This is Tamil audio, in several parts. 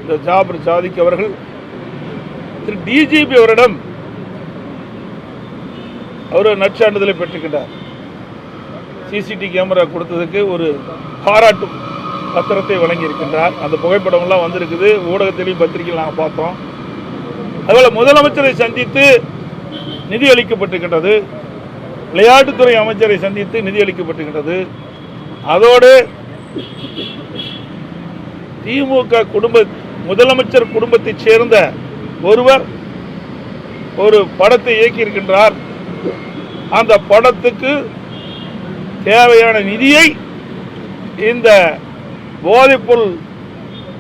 இந்த ஜாபர் சாதிக் அவர்கள் திரு டிஜிபி அவரிடம் அவர் நற்சான்றிதழை பெற்றுக்கின்றார். சிசிடிவி கேமரா கொடுத்ததுக்கு ஒரு பாராட்டு பத்திரத்தை வழங்கி இருக்கின்றார். அந்த புகைப்படம்லாம் வந்திருக்குது, ஊடகத்திலையும் பத்திரிகையில் நாங்கள் பார்த்தோம். அதுபோல் முதலமைச்சரை சந்தித்து நிதி அளிக்கப்பட்டிருக்கின்றது, விளையாட்டுத்துறை அமைச்சரை சந்தித்து நிதி அளிக்கப்பட்டிருக்கின்றது. அதோடு திமுக முதலமைச்சர் குடும்பத்தைச் சேர்ந்த ஒருவர் ஒரு படத்தை இயக்கியிருக்கின்றார். அந்த படத்துக்கு தேவையான நிதியை இந்த போதைப்பொருள்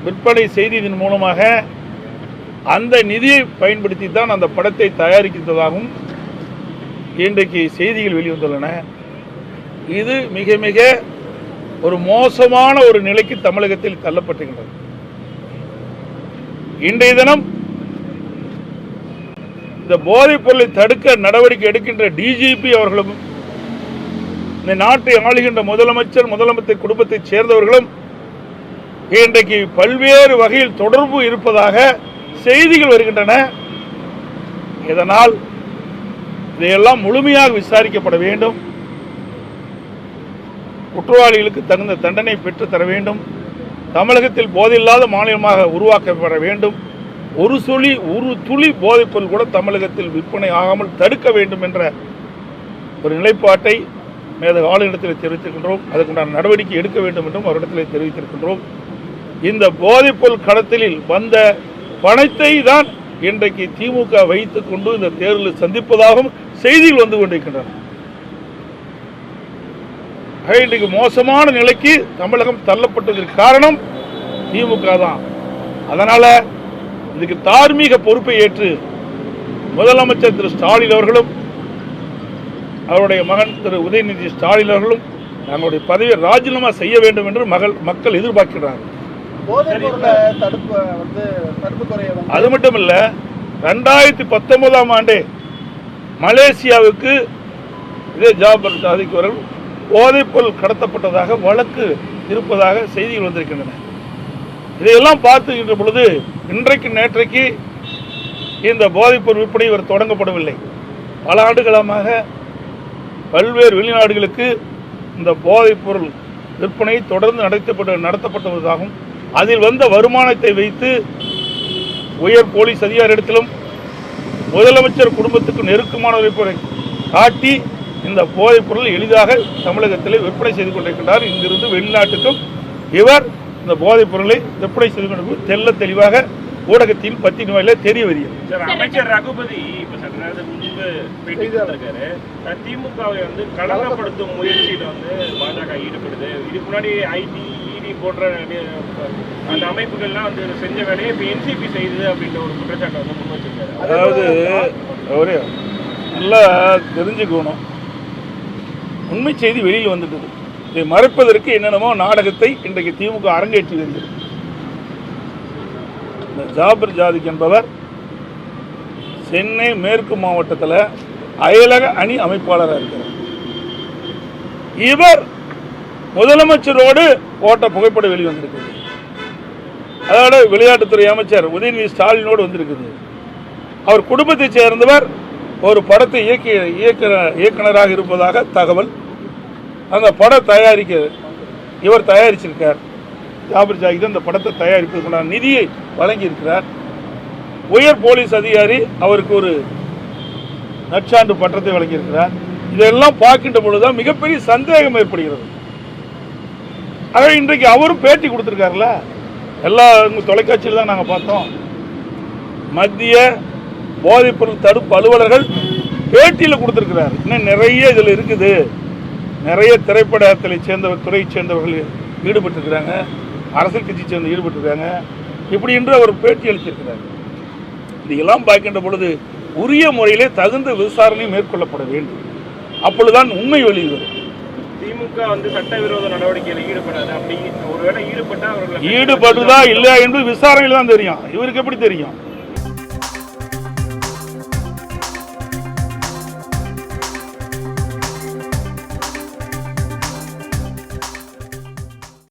விற்பனை செய்ததன் மூலமாக அந்த நிதியை பயன்படுத்தி தான் அந்த படத்தை தயாரிக்கிறதாகவும் இன்றைக்கு செய்திகள் வெளிவந்துள்ளன. இது மிக மிக ஒரு மோசமான ஒரு நிலைக்கு தமிழகத்தில் தள்ளப்பட்டிருக்கிறது. இன்றைய தினம் இந்த போதைப் பொருளை தடுக்க நடவடிக்கை எடுக்கின்ற டிஜிபி அவர்களும் இந்த நாட்டை ஆளுகின்ற முதலமைச்சர் குடும்பத்தைச் சேர்ந்தவர்களும் இன்றைக்கு பல்வேறு வகையில் தொடர்பு இருப்பதாக செய்திகள் வருகின்றன. இதனால் இதையெல்லாம் முழுமையாக விசாரிக்கப்பட வேண்டும். குற்றவாளிகளுக்கு தகுந்த தண்டனை பெற்று தர வேண்டும். தமிழகத்தில் போதையில்லாத மாநிலமாக உருவாக்கப்பட வேண்டும். ஒரு துளி போதைப்பொருள் கூட தமிழகத்தில் விற்பனை ஆகாமல் தடுக்க வேண்டும் என்ற ஒரு நிலைப்பாட்டை மேதகு ஆளுநரிடத்தில் தெரிவித்திருக்கின்றோம். அதற்குண்டான நடவடிக்கை எடுக்க வேண்டும் என்றும் அவரிடத்தில் தெரிவித்திருக்கின்றோம். இந்த போதைப்பொருள் கடத்தலில் வந்த பணத்தை தான் இன்றைக்கு திமுக வைத்துக் கொண்டு இந்த தேர்தலில் சந்திப்பதாகவும் செய்திகள் வந்து கொண்டிருக்கின்றன. இன்றைக்கு மோசமான நிலைக்கு தமிழகம் தள்ளப்பட்டதற்கு காரணம் திமுக தான். அதனால இதுக்கு தார்மீக பொறுப்பை ஏற்று முதலமைச்சர் திரு ஸ்டாலின் அவர்களும் அவருடைய மகன் திரு உதயநிதி ஸ்டாலின் அவர்களும் தங்களுடைய பதவியை ராஜினாமா செய்ய வேண்டும் என்று மக்கள் எதிர்பார்க்கிறார்கள். அது மட்டும் இல்ல, 2019ஆம் ஆண்டே மலேசியாவுக்கு இதே ஜாபர் சாதிக் அவர்கள் போதைப்பொருள் கடத்தப்பட்டதாக வழக்கு இருப்பதாக செய்திகள் வந்திருக்கின்றன. இதையெல்லாம் பார்த்துக்கின்ற பொழுது இன்றைக்கு நேற்றைக்கு இந்த போதைப்பொருள் விற்பனை இவர் தொடங்கப்படவில்லை. பல ஆண்டுகாலமாக பல்வேறு வெளிநாடுகளுக்கு இந்த போதைப்பொருள் விற்பனை தொடர்ந்து நடத்தப்பட்டதாகவும் அதில் வந்த வருமானத்தை வைத்து உயர் போலீஸ் அதிகாரியிடத்திலும் முதலமைச்சர் குடும்பத்துக்கு நெருக்கமானவரை காட்டி இந்த போதைப் பொருள் எளிதாக தமிழகத்தில் விற்பனை செய்து கொண்டிருக்கின்றார். இங்கிருந்து வெளிநாட்டுக்கும் இவர் இந்த போதைப் பொருளை விற்பனை செய்து கொண்டிருக்கும் தெல்ல தெளிவாக ஊடகத்தின் பத்தின் வாயில தெரிய வருகிறது. அமைச்சர் ரகுபதி இப்ப சற்று நேரத்துக்கு முன்பு பேட்டி கொடுத்திருக்காரு. திமுகவை களங்கப்படுத்தும் முயற்சியில் பாஜக ஈடுபடுது. இதுக்கு முன்னாடி ஐடி போன்ற அந்த அமைப்புகள்லாம் செஞ்ச வேலையை இப்போ என்சிபி செய்யுது அப்படின்ற ஒரு குற்றச்சாட்டை முன் வச்சிருக்காரு. அதாவது அவரே நல்லா தெரிஞ்சுக்கணும், உண்மை செய்தி வெளியில் வந்துட்டது. இதை மறைப்பதற்கு என்னென்னமோ நாடகத்தை இன்றைக்கு திமுக அரங்கேற்றி வருகிறது. இந்த ஜாபர் சாதிக் என்பவர் சென்னை மேற்கு மாவட்டத்தில் அயலக அணி அமைப்பாளராக இருக்கிறார். இவர் முதலமைச்சரோடு போட்ட புகைப்படம் வெளிவந்திருக்குது. அதோட விளையாட்டுத்துறை அமைச்சர் உதயநிதி ஸ்டாலினோடு வந்திருக்குது. அவர் குடும்பத்தைச் சேர்ந்தவர் ஒரு படத்தை இயக்குனராக இருப்பதாக தகவல். அந்த படம் இவர் தயாரிச்சிருக்கார். ஜாபர் சாதிக் அந்த படத்தை தயாரிப்பதற்கான நிதியை வழங்கியிருக்கிறார். உயர் போலீஸ் அதிகாரி அவருக்கு ஒரு நற்சான்று பட்டத்தை வழங்கியிருக்கிறார். இதெல்லாம் பார்க்கின்ற பொழுதுதான் மிகப்பெரிய சந்தேகம் ஏற்படுகிறது. ஆக இன்றைக்கு அவரும் பேட்டி கொடுத்துருக்காருல, எல்லா தொலைக்காட்சியில் தான் நாங்கள் பார்த்தோம். மத்திய போதைப்பொருள் தடுப்பு அலுவலர்கள் பேட்டியில் கொடுத்துருக்கிறார். இன்னும் நிறைய இதில் இருக்குது. நிறைய திரைப்படத்தை துறையை சேர்ந்தவர்கள் ஈடுபட்டிருக்கிறாங்க, அரசியல் கட்சியை சேர்ந்து ஈடுபட்டிருக்காங்க, இப்படி என்று அவர் பேட்டி அளித்திருக்கிறார். இதையெல்லாம் பார்க்கின்ற பொழுது உரிய முறையிலே தகுந்த விசாரணை மேற்கொள்ளப்பட வேண்டும். அப்பொழுதுதான் உண்மை வெளியில் வரும். திமுக சட்டவிரோத நடவடிக்கையில் ஈடுபடாது. அப்படி ஒருவேளை ஈடுபட்டா ஈடுபடுதா இல்லையா என்பது விசாரணையில் தான் தெரியும். இவருக்கு எப்படி தெரியும்?